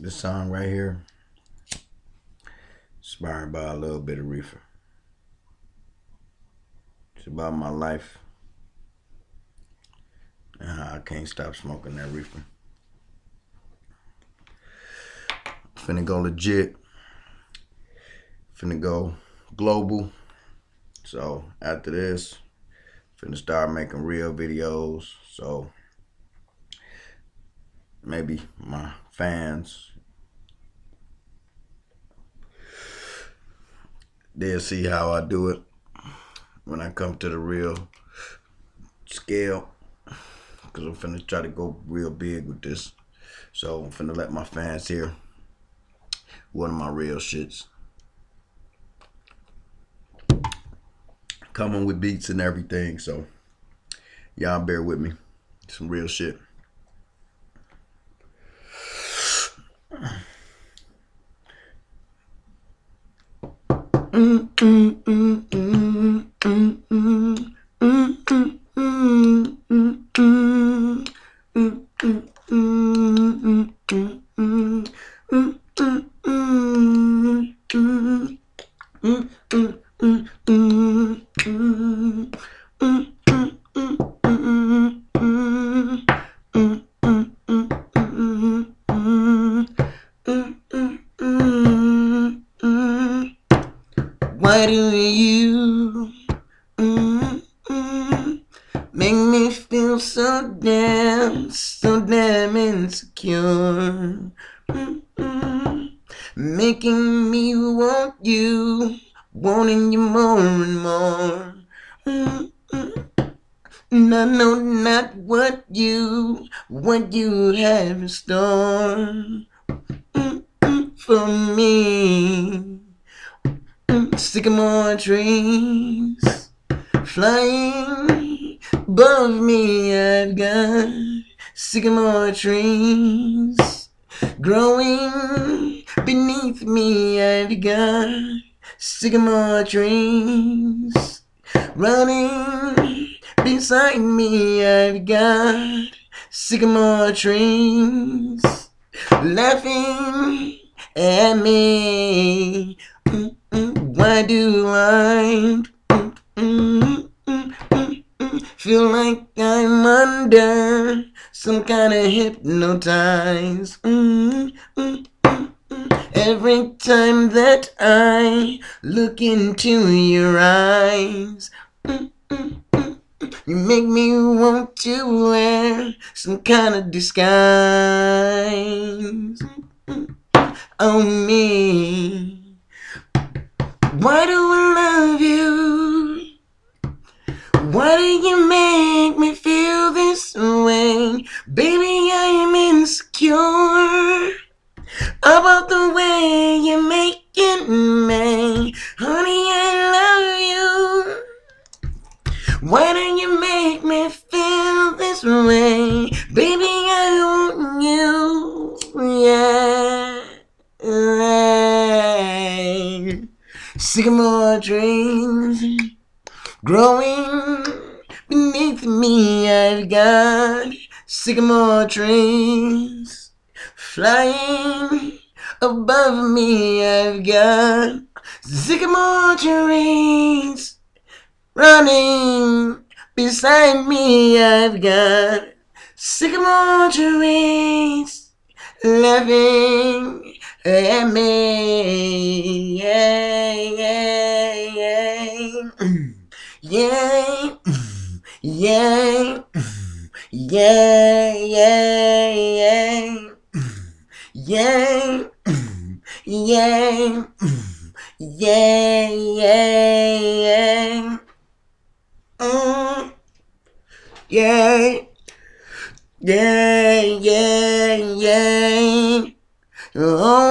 This song right here, inspired by a little bit of reefer. It's about my life and how I can't stop smoking that reefer. Finna go legit. Finna go global. So after this, finna start making real videos. So maybe my fans, they'll see how I do it when I come to the real scale. Cause I'm finna try to go real big with this. So I'm finna let my fans hear one of my real shits. Coming with beats and everything, so y'all bear with me. Some real shit. Why do you make me feel so damn insecure? Making me want you, wanting you more and more. And I know not what you have in store for me. Sycamore trees flying above me, I've got sycamore trees growing beneath me, I've got sycamore trees running beside me, I've got sycamore trees laughing at me. Why do I feel like I'm under some kind of hypnotize? Every time that I look into your eyes, you make me want to wear some kind of disguise on me. Why do I love you? Why do you make me feel this way? Baby, I'm insecure about the way you're making me. Honey, I love you. Why do you make me feel this way? Baby, I want you. Yeah. Sycamore trees growing beneath me, I've got sycamore trees flying above me, I've got sycamore trees running beside me, I've got sycamore trees laughing at me. Yeah, yeah, yeah. Yeah, yeah, yeah, yeah, yeah, yeah, yeah, yeah, yeah, yeah, yeah, yeah. Oh,